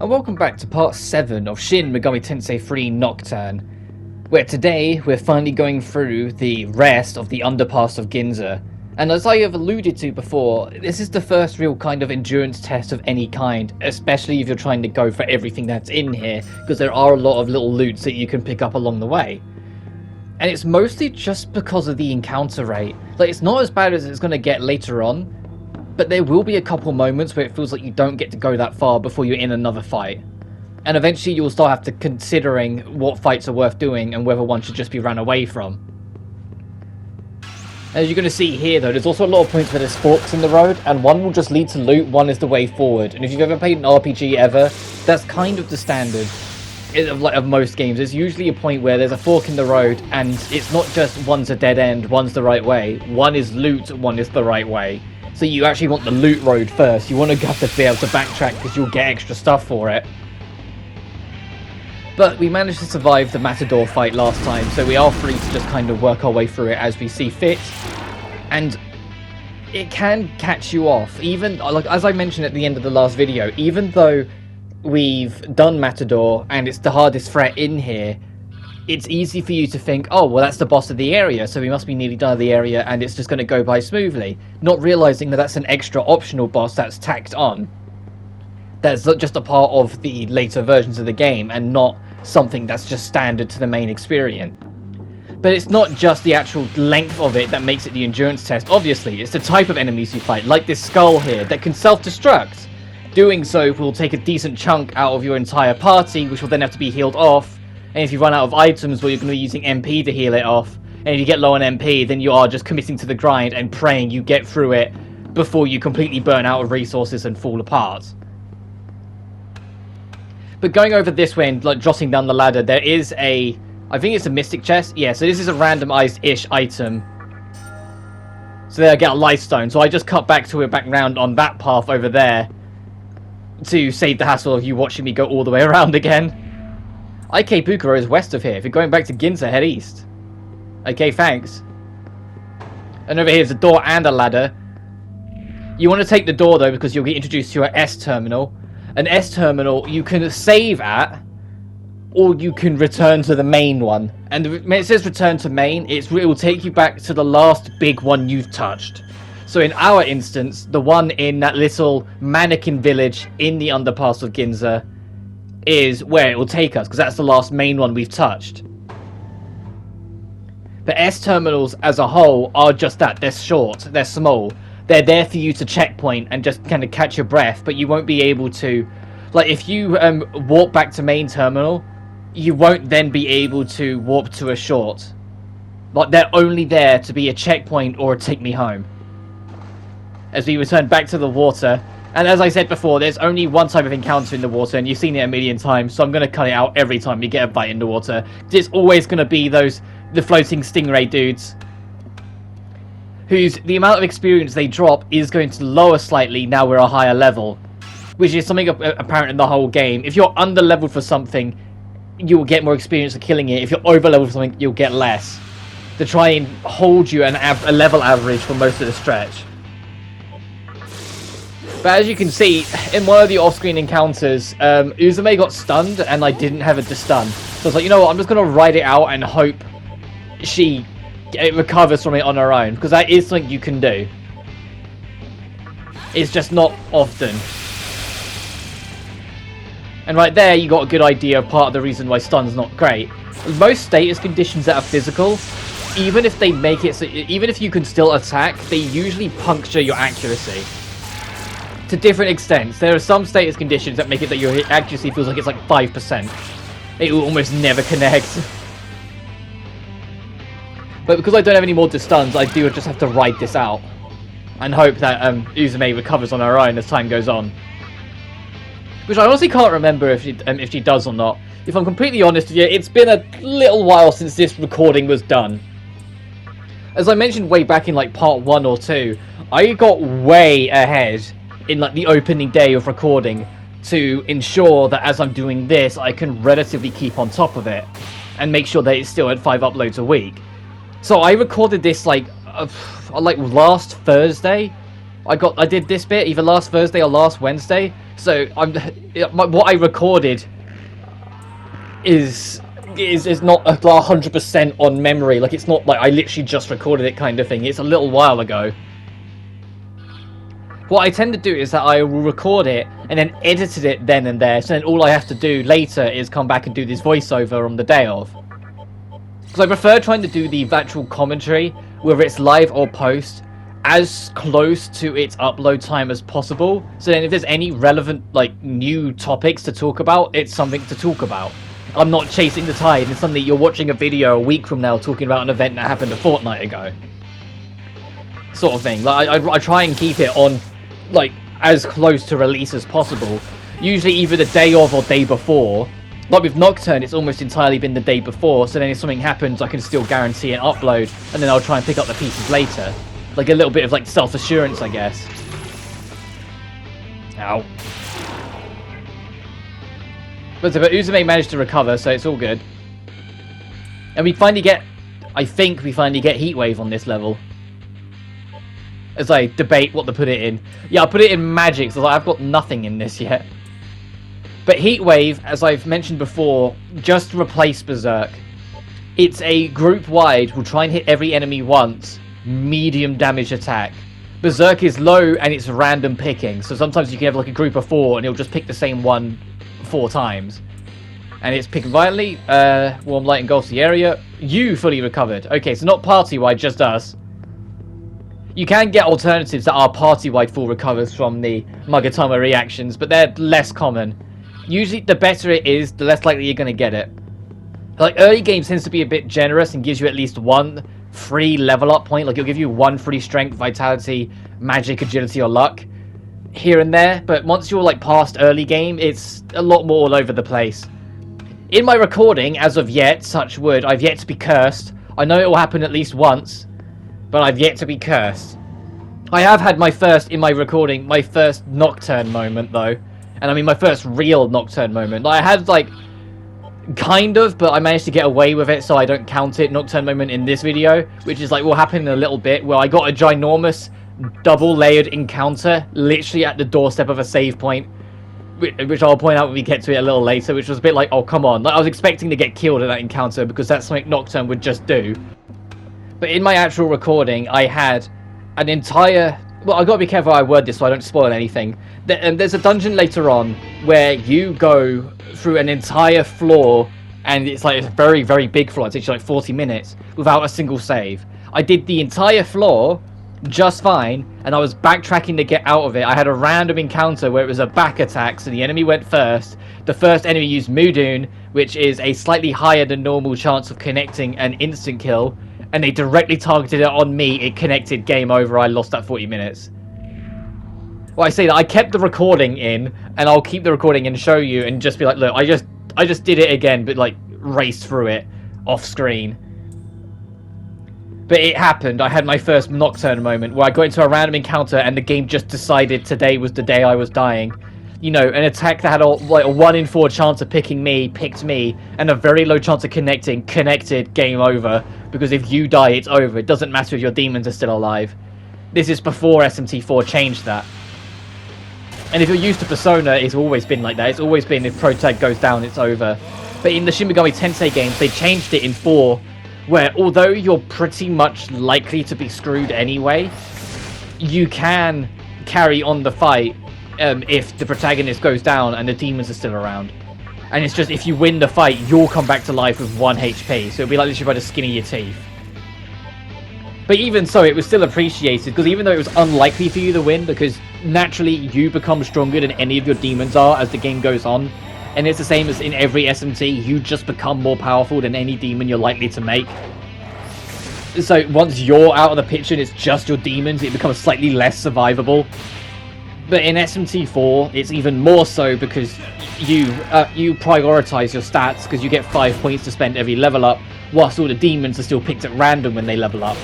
and welcome back to part 7 of Shin Megami Tensei 3 Nocturne, where today we're finally going through the rest of the Underpass of Ginza. And as I have alluded to before, this is the first real kind of endurance test of any kind, especially if you're trying to go for everything that's in here, because there are a lot of little loots that you can pick up along the way. And it's mostly just because of the encounter rate. Like, it's not as bad as it's going to get later on, but there will be a couple moments where it feels like you don't get to go that far before you're in another fight. And eventually you'll start have to considering what fights are worth doing and whether one should just be ran away from. As you're going to see here though, there's also a lot of points where there's forks in the road, and one will just lead to loot, one is the way forward. And if you've ever played an RPG ever, that's kind of the standard of most games. There's usually a point where there's a fork in the road, and it's not just one's a dead end, one's the right way. One is loot, one is the right way. So you actually want the loot road first. You want to have to be able to backtrack because you'll get extra stuff for it. But we managed to survive the Matador fight last time, so we are free to just kind of work our way through it as we see fit. And it can catch you off. Even, like as I mentioned at the end of the last video, even though we've done Matador and it's the hardest threat in here, it's easy for you to think, oh, well, that's the boss of the area, so we must be nearly done with the area and it's just going to go by smoothly. Not realizing that that's an extra optional boss that's tacked on. That's just a part of the later versions of the game and not something that's just standard to the main experience. But it's not just the actual length of it that makes it the endurance test. Obviously, it's the type of enemies you fight, like this skull here, that can self-destruct. Doing so will take a decent chunk out of your entire party, which will then have to be healed off. And if you run out of items, well, you're going to be using MP to heal it off. And if you get low on MP, then you are just committing to the grind and praying you get through it before you completely burn out of resources and fall apart. But going over this way and like jotting down the ladder, there is a, I think it's a mystic chest. Yeah, so this is a randomized-ish item. So there I get a life stone. So I just cut back to it back round on that path over there to save the hassle of you watching me go all the way around again. IK Bukuro is west of here. If you're going back to Ginza, head east. Okay, thanks. And over here is a door and a ladder. You want to take the door though because you'll get introduced to an S terminal. An S terminal you can save at, or you can return to the main one. And when it says return to main, it will take you back to the last big one you've touched. So in our instance, the one in that little mannequin village in the Underpass of Ginza is where it will take us, because that's the last main one we've touched. But S terminals as a whole are just that. They're short, they're small. They're there for you to checkpoint and just kind of catch your breath, but you won't be able to, like if you warp back to main terminal, you won't then be able to warp to a short. Like they're only there to be a checkpoint or a take me home. As we return back to the water, and as I said before, there's only one type of encounter in the water, and you've seen it a million times, so I'm going to cut it out every time you get a bite in the water. It's always going to be the floating stingray dudes, whose the amount of experience they drop is going to lower slightly now we're a higher level, which is something apparent in the whole game. If you're under-leveled for something, you'll get more experience for killing it. If you're over-leveled for something, you'll get less, to try and hold you a level average for most of the stretch. But as you can see, in one of the off-screen encounters, Uzume got stunned and I didn't have it to stun. So I was like, you know what, I'm just going to ride it out and hope it recovers from it on her own, because that is something you can do. It's just not often. And right there, you got a good idea of part of the reason why stun's not great. Most status conditions that are physical, even if they make it so, even if you can still attack, they usually puncture your accuracy. To different extents. There are some status conditions that make it that your accuracy feels like it's like 5%. It will almost never connect. But because I don't have any more to stuns, I do just have to ride this out. And hope that Uzume recovers on her own as time goes on. Which I honestly can't remember if she does or not. If I'm completely honest with you, it's been a little while since this recording was done. As I mentioned way back in like part 1 or 2, I got way ahead in like the opening day of recording to ensure that as I'm doing this, I can relatively keep on top of it and make sure that it's still at 5 uploads a week. So I recorded this like last Thursday, I did this bit either last Thursday or last Wednesday. So what I recorded is not 100% on memory. Like, it's not like I literally just recorded it kind of thing. It's a little while ago. What I tend to do is that I will record it and then edit it then and there. So then all I have to do later is come back and do this voiceover on the day of. Because I prefer trying to do the actual commentary, whether it's live or post, as close to its upload time as possible. So then if there's any relevant, like, new topics to talk about, it's something to talk about. I'm not chasing the tide and suddenly you're watching a video a week from now talking about an event that happened a fortnight ago. Sort of thing. Like, I try and keep it on, like, as close to release as possible. Usually either the day of or day before. Like with Nocturne, it's almost entirely been the day before, so then if something happens, I can still guarantee an upload, and then I'll try and pick up the pieces later. Like a little bit of, like, self-assurance, I guess. Ow. But Uzume managed to recover, so it's all good. And we finally get... I think we finally get Heatwave on this level. As I debate what to put it in. Yeah, I'll put it in Magic, so I've got nothing in this yet. But Heatwave, as I've mentioned before, just replace Berserk. It's a group-wide, we'll try and hit every enemy once, medium damage attack. Berserk is low and it's random picking, so sometimes you can have like a group of 4 and it'll just pick the same one 4 times. And it's picked violently, warm light engulfs the area. You fully recovered. Okay, so not party-wide, just us. You can get alternatives that are party-wide full recovers from the Magatama reactions, but they're less common. Usually, the better it is, the less likely you're going to get it. Like, early game tends to be a bit generous and gives you at least 1 free level up point. Like, it'll give you 1 free strength, vitality, magic, agility, or luck here and there. But once you're, like, past early game, it's a lot more all over the place. In my recording, as of yet, touch wood, I've yet to be cursed. I know it will happen at least once, but I've yet to be cursed. I have had my first, in my recording, my first Nocturne moment, though. And I mean, my first real Nocturne moment. I had, like, kind of, but I managed to get away with it, so I don't count it, Nocturne moment in this video. Which is, like, will happen in a little bit, where I got a ginormous, double-layered encounter, literally at the doorstep of a save point. Which I'll point out when we get to it a little later, which was a bit like, oh, come on. Like, I was expecting to get killed in that encounter, because that's something Nocturne would just do. But in my actual recording, I had an entire... Well, I've got to be careful how I word this so I don't spoil anything. There's a dungeon later on where you go through an entire floor, and it's like a very, very big floor. It takes you like 40 minutes without a single save. I did the entire floor just fine, and I was backtracking to get out of it. I had a random encounter where it was a back attack, so the enemy went first. The first enemy used Mudun, which is a slightly higher than normal chance of connecting an instant kill. And they directly targeted it on me. It connected. Game over. I lost that 40 minutes. Well, I say that I kept the recording in, and I'll keep the recording and show you, and just be like, look, I just did it again, but like raced through it off screen. But it happened. I had my first Nocturne moment where I got into a random encounter, and the game just decided today was the day I was dying. You know, an attack that had a 1 in 4 chance of picking me, picked me, and a very low chance of connecting, connected, game over. Because if you die, it's over. It doesn't matter if your demons are still alive. This is before SMT4 changed that. And if you're used to Persona, it's always been like that. It's always been if Protag goes down, it's over. But in the Shin Megami Tensei games, they changed it in 4, where although you're pretty much likely to be screwed anyway, you can carry on the fight if the protagonist goes down and the demons are still around. And it's just, if you win the fight, you'll come back to life with 1 HP. So it'll be like literally by the skin of your teeth. But even so, it was still appreciated, because even though it was unlikely for you to win, because naturally you become stronger than any of your demons are as the game goes on. And it's the same as in every SMT, you just become more powerful than any demon you're likely to make. So once you're out of the picture and it's just your demons, it becomes slightly less survivable. But in SMT4, it's even more so, because you prioritize your stats, because you get 5 points to spend every level up, whilst all the demons are still picked at random when they level up.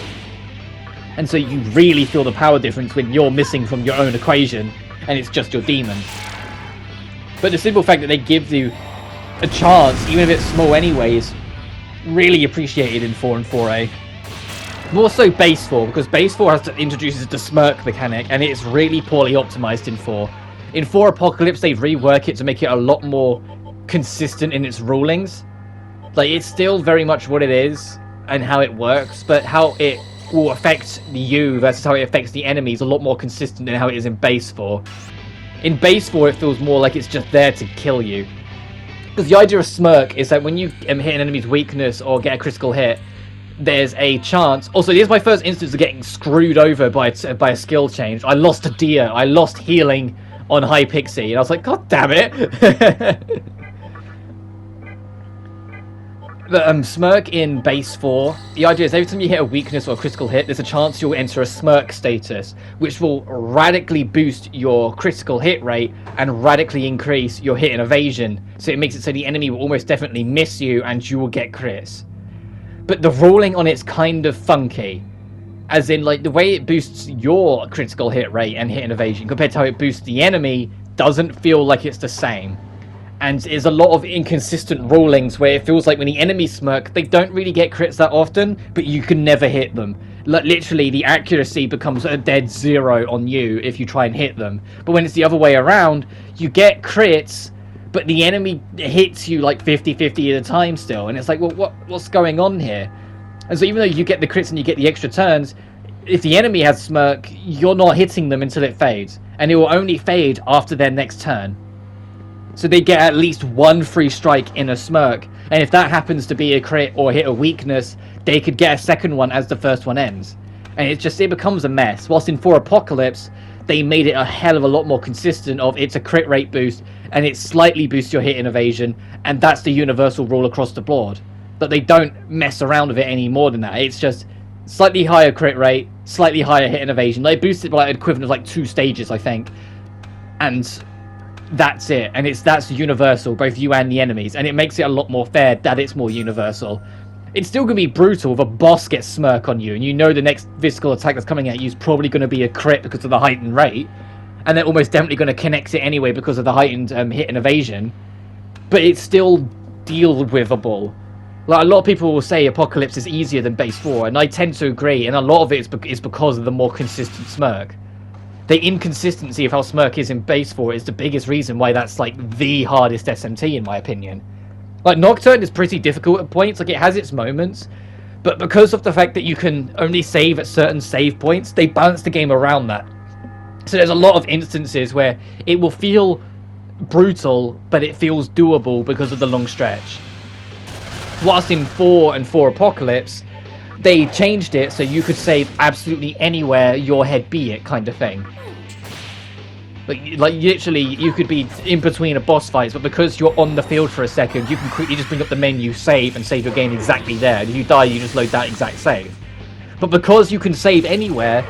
And so you really feel the power difference when you're missing from your own equation, and it's just your demons. But the simple fact that they give you a chance, even if it's small anyway, is really appreciated in 4 and 4A. More so base 4, because base 4 introduces the smirk mechanic, and it's really poorly optimized in 4. In 4 Apocalypse, they rework it to make it a lot more consistent in its rulings. Like, it's still very much what it is and how it works, but how it will affect you versus how it affects the enemy is a lot more consistent than how it is in base 4. In base 4, it feels more like it's just there to kill you. Because the idea of smirk is that when you hit an enemy's weakness or get a critical hit, there's a chance. Also, this is my first instance of getting screwed over by a skill change. I lost a Dia. I lost healing on High Pixie, and I was like, God damn it! But smirk in base 4, the idea is every time you hit a weakness or a critical hit, there's a chance you'll enter a smirk status, which will radically boost your critical hit rate and radically increase your hit and evasion. So it makes it so the enemy will almost definitely miss you and you will get crits. But the ruling on it's kind of funky. As in, like, the way it boosts your critical hit rate and hit and evasion compared to how it boosts the enemy doesn't feel like it's the same. And there's a lot of inconsistent rulings where it feels like when the enemy smirk, they don't really get crits that often, but you can never hit them. Like, literally, the accuracy becomes a dead 0 on you if you try and hit them. But when it's the other way around, you get crits, but the enemy hits you like 50-50 at a time still. And it's like, well, what's going on here? And so even though you get the crits and you get the extra turns, if the enemy has smirk, you're not hitting them until it fades. And it will only fade after their next turn. So they get at least one free strike in a smirk, and if that happens to be a crit or hit a weakness, they could get a second one as the first one ends. And it becomes a mess. Whilst in 4 Apocalypse, they made it a hell of a lot more consistent of it's a crit rate boost, and it slightly boosts your hit and evasion, and that's the universal rule across the board. But they don't mess around with it any more than that. It's just slightly higher crit rate, slightly higher hit and evasion. They boost it by like an equivalent of like 2 stages, I think. And that's it, and that's universal, both you and the enemies, and it makes it a lot more fair that it's more universal. It's still going to be brutal if a boss gets smirk on you, and you know the next physical attack that's coming at you is probably going to be a crit because of the heightened rate, and they're almost definitely going to connect it anyway because of the heightened hit and evasion, but it's still deal-withable. Like, a lot of people will say Apocalypse is easier than base 4, and I tend to agree, and a lot of it is because of the more consistent smirk. The inconsistency of how smirk is in base 4 is the biggest reason why that's like the hardest SMT in my opinion. Like, Nocturne is pretty difficult at points, like it has its moments, but because of the fact that you can only save at certain save points, they balance the game around that. So there's a lot of instances where it will feel brutal, but it feels doable because of the long stretch. Whilst in 4 and 4 Apocalypse, they changed it so you could save absolutely anywhere your head be it, kind of thing. Like literally, you could be in between a boss fight, but because you're on the field for a second, you can quickly just bring up the menu, save, and save your game exactly there. And if you die, you just load that exact save. But because you can save anywhere,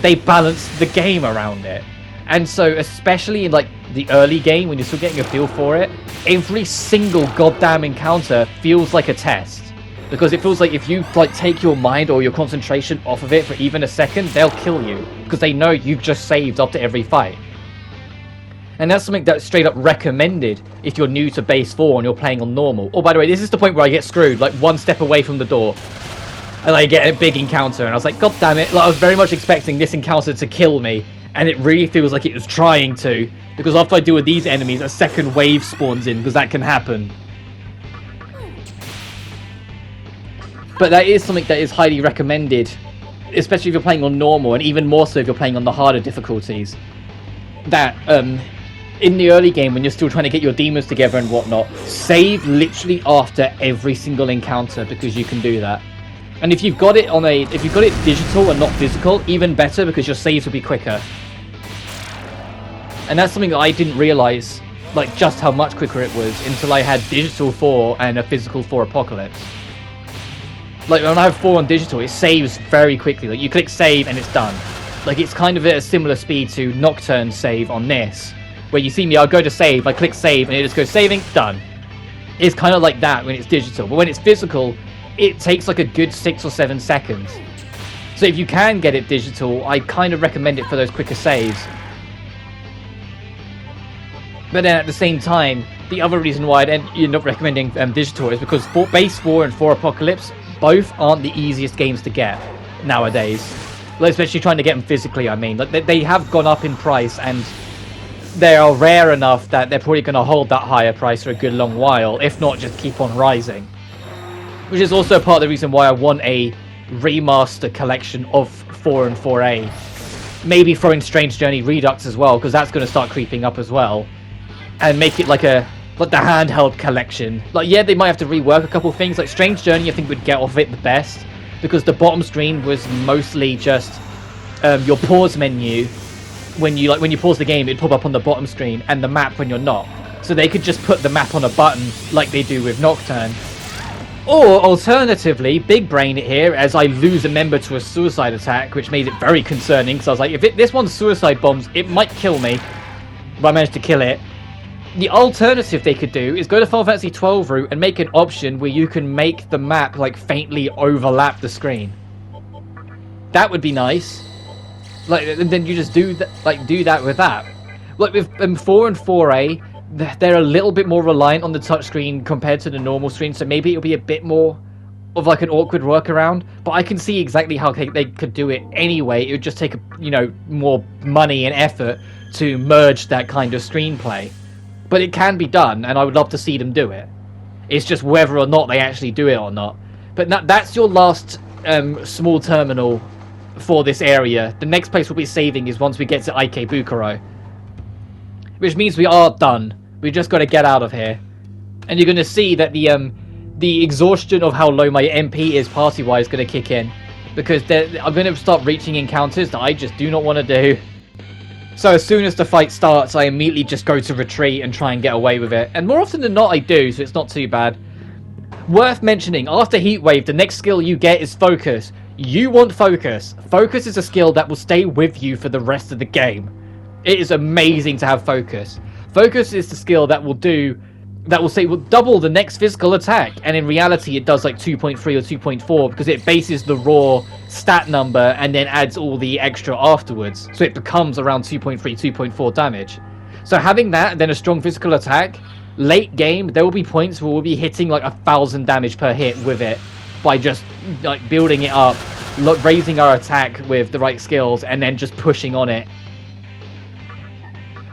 they balance the game around it. And so, especially in like the early game, when you're still getting a feel for it, every single goddamn encounter feels like a test. Because it feels like if you like take your mind or your concentration off of it for even a second, they'll kill you. Because they know you've just saved after every fight. And that's something that's straight up recommended if you're new to base 4 and you're playing on normal. Oh, by the way, this is the point where I get screwed, like one step away from the door. And I get a big encounter, and I was like, God damn it. Like, I was very much expecting this encounter to kill me. And it really feels like it was trying to. Because after I deal with these enemies, a second wave spawns in, because that can happen. But that is something that is highly recommended, especially if you're playing on normal, and even more so if you're playing on the harder difficulties. That, in the early game, when you're still trying to get your demons together and whatnot, save literally after every single encounter, because you can do that. And if you've got it digital and not physical, even better, because your saves will be quicker. And that's something that I didn't realize, like, just how much quicker it was until I had digital 4 and a physical 4 Apocalypse. Like, when I have 4 on digital, it saves very quickly. Like, you click save and it's done. Like, it's kind of at a similar speed to Nocturne save on this, where you see me, I'll go to save, I click save, and it just goes saving, done. It's kind of like that when it's digital. But when it's physical, it takes like a good 6 or 7 seconds. So if you can get it digital, I kind of recommend it for those quicker saves. But then at the same time, the other reason why I'd end up recommending digital is because base 4 and 4 Apocalypse both aren't the easiest games to get. nowadays. Like, especially trying to get them physically, I mean. Like, they have gone up in price, and they are rare enough that they're probably going to hold that higher price for a good long while, if not just keep on rising. Which is also part of the reason why I want a remaster collection of 4 and 4A. Maybe throw in Strange Journey Redux as well, because that's going to start creeping up as well. And make it like the handheld collection. Like, yeah, they might have to rework a couple things. Like, Strange Journey, I think, would get off it the best, because the bottom screen was mostly just your pause menu. When you pause the game, it'd pop up on the bottom screen, and the map when you're not. So they could just put the map on a button like they do with Nocturne. Or, alternatively, big brain it here, as I lose a member to a suicide attack, which made it very concerning, because I was like, if this one's suicide bombs, it might kill me. But I managed to kill it. The alternative they could do is go to Final Fantasy XII route and make an option where you can make the map, like, faintly overlap the screen. That would be nice. Like, and then you just do that with that. Like, with 4 and 4A, they're a little bit more reliant on the touchscreen compared to the normal screen, so maybe it'll be a bit more of like an awkward workaround. But I can see exactly how they could do it anyway. It would just take more money and effort to merge that kind of screenplay. But it can be done, and I would love to see them do it. It's just whether or not they actually do it or not. But that's your last small terminal for this area. The next place we'll be saving is once we get to Ikebukuro. Which means we are done. We just got to get out of here. And you're going to see that the exhaustion of how low my MP is party-wise is going to kick in. Because I'm going to start reaching encounters that I just do not want to do. So as soon as the fight starts, I immediately just go to retreat and try and get away with it. And more often than not, I do, so it's not too bad. Worth mentioning, after Heatwave, the next skill you get is Focus. You want Focus. Focus is a skill that will stay with you for the rest of the game. It is amazing to have Focus. Focus is the skill that will double the next physical attack, and in reality it does like 2.3 or 2.4 because it bases the raw stat number and then adds all the extra afterwards, so it becomes around 2.3, 2.4 damage. So having that and then a strong physical attack, late game there will be points where we'll be hitting like 1,000 damage per hit with it by just like building it up, raising our attack with the right skills, and then just pushing on it.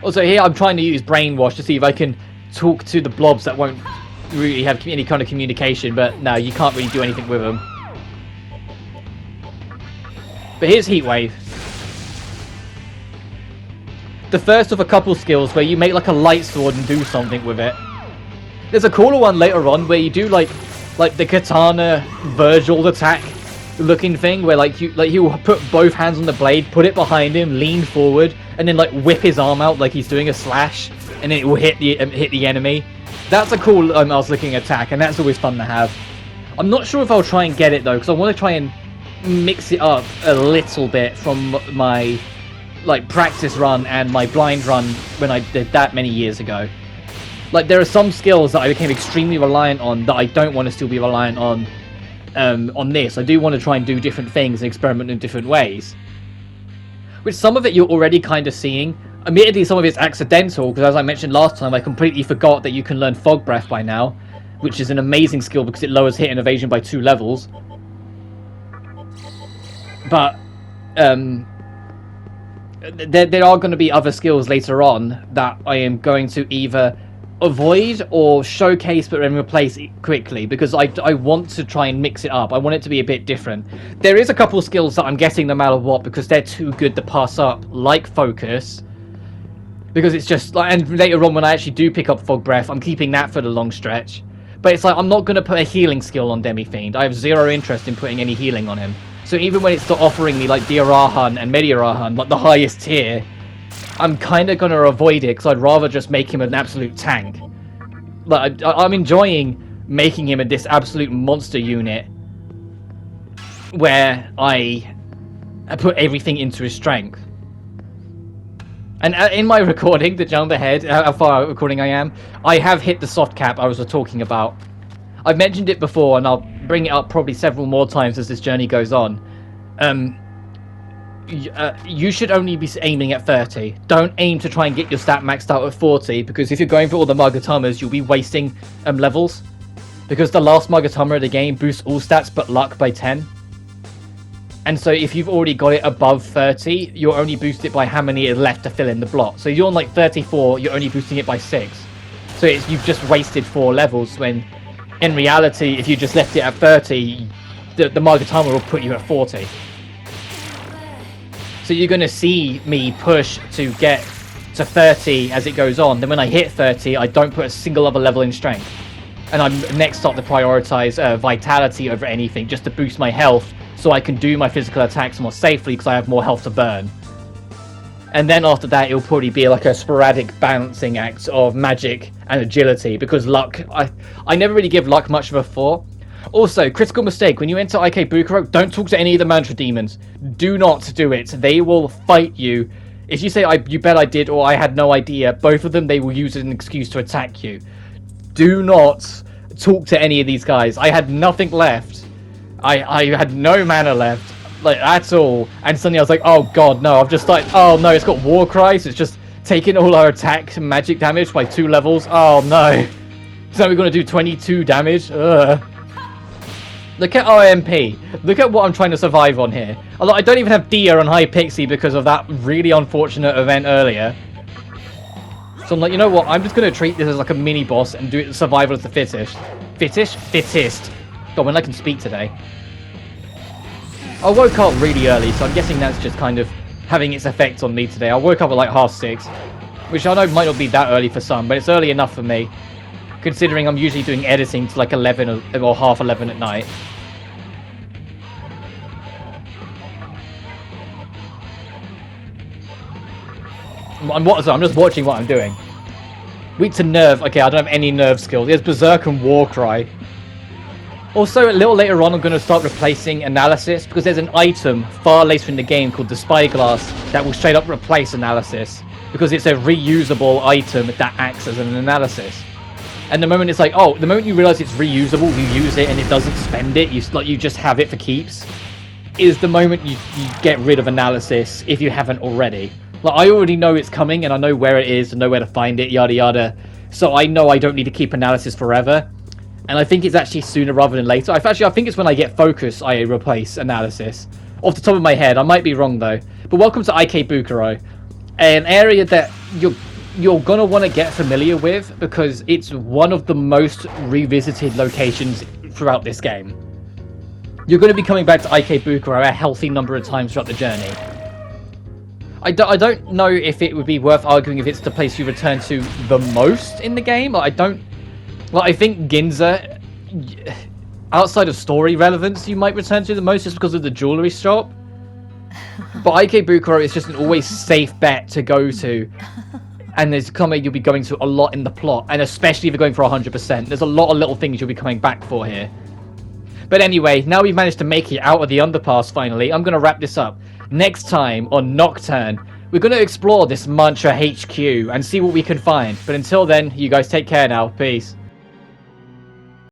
Also here I'm trying to use Brainwash to see if I can talk to the blobs that won't really have any kind of communication, but no, you can't really do anything with them. But here's Heatwave. The first of a couple skills where you make like a light sword and do something with it. There's a cooler one later on where you do like the katana Virgil attack looking thing, where he'll put both hands on the blade, put it behind him, lean forward, and then like whip his arm out like he's doing a slash, and then it will hit the enemy. That's a cool I was looking attack, and that's always fun to have. I'm not sure if I'll try and get it though, because I want to try and mix it up a little bit from my like practice run and my blind run when I did that many years ago. Like, there are some skills that I became extremely reliant on that I don't want to still be reliant on this. I do want to try and do different things and experiment in different ways. Which some of it you're already kind of seeing. Admittedly, some of it's accidental, because as I mentioned last time, I completely forgot that you can learn Fog Breath by now, which is an amazing skill because it lowers hit and evasion by 2 levels. But there are going to be other skills later on that I am going to either avoid or showcase but then replace it quickly, because I want to try and mix it up. I want it to be a bit different. There is a couple of skills that I'm getting no matter what because they're too good to pass up, like Focus, because it's just like, and later on when I actually do pick up Fog Breath, I'm keeping that for the long stretch. But it's like, I'm not going to put a healing skill on Demi-Fiend. I have zero interest in putting any healing on him. So even when it's offering me like Diarahan and Mediarahan, like the highest tier, I'm kind of going to avoid it because I'd rather just make him an absolute tank. Like, I'm enjoying making him this absolute monster unit where I put everything into his strength. And in my recording, to jump ahead, how far recording I am, I have hit the soft cap I was talking about. I've mentioned it before, and I'll bring it up probably several more times as this journey goes on. You should only be aiming at 30. Don't aim to try and get your stat maxed out at 40, because if you're going for all the Magatamas, you'll be wasting levels. Because the last Magatama of the game boosts all stats but luck by 10. And so if you've already got it above 30, you'll only boost it by how many is left to fill in the block. So you're on like 34, you're only boosting it by 6. So you've just wasted 4 levels, when in reality, if you just left it at 30, the Magatama will put you at 40. So you're going to see me push to get to 30 as it goes on. Then when I hit 30, I don't put a single other level in strength. And I'm next start to prioritize vitality over anything, just to boost my health, so I can do my physical attacks more safely because I have more health to burn. And then after that, it'll probably be like a sporadic balancing act of magic and agility, because luck, I never really give luck much of a thought. Also, critical mistake, when you enter Ikebukuro, don't talk to any of the mantra demons. Do not do it. They will fight you. If you say, you bet I did, or I had no idea, both of them, they will use it as an excuse to attack you. Do not talk to any of these guys. I had nothing left. I had no mana left, like, at all. And suddenly I was like, oh god, no. I've just started, oh no, it's got war cry, so it's just taking all our attack and magic damage by 2 levels. Oh no. So we're going to do 22 damage? Ugh. Look at RMP. Look at what I'm trying to survive on here. Although I don't even have Dia on High Pixie because of that really unfortunate event earlier. So I'm like, you know what? I'm just going to treat this as like a mini boss and do it survival as the fittest. Fittest. God, when I can speak today. I woke up really early, so I'm guessing that's just kind of having its effect on me today. I woke up at like 6:30, which I know might not be that early for some, but it's early enough for me, considering I'm usually doing editing to like 11 or 11:30 at night. I'm just watching what I'm doing. Weak to nerve. Okay, I don't have any nerve skills. There's Berserk and Warcry. Also, a little later on, I'm going to start replacing Analysis, because there's an item far later in the game called the Spyglass that will straight up replace Analysis, because it's a reusable item that acts as an Analysis. And the moment it's like, oh, the moment you realize it's reusable, you use it and it doesn't spend it, you just have it for keeps, is the moment you get rid of Analysis if you haven't already. Like, I already know it's coming and I know where it is and know where to find it, yada yada. So I know I don't need to keep Analysis forever. And I think it's actually sooner rather than later. I think it's when I get Focus I replace Analysis. Off the top of my head, I might be wrong though. But welcome to Ikebukuro, an area that you're gonna want to get familiar with, because it's one of the most revisited locations throughout this game. You're going to be coming back to Ikebukuro a healthy number of times throughout the journey. I don't know if it would be worth arguing if it's the place you return to the most in the game. I think Ginza, outside of story relevance, you might return to the most just because of the jewelry shop. But Ikebukuro is just an always safe bet to go to. And there's somewhere you'll be going to a lot in the plot. And especially if you're going for 100%. There's a lot of little things you'll be coming back for here. But anyway, now we've managed to make it out of the underpass finally, I'm going to wrap this up. Next time on Nocturne, we're going to explore this Mantra HQ and see what we can find. But until then, you guys take care now. Peace.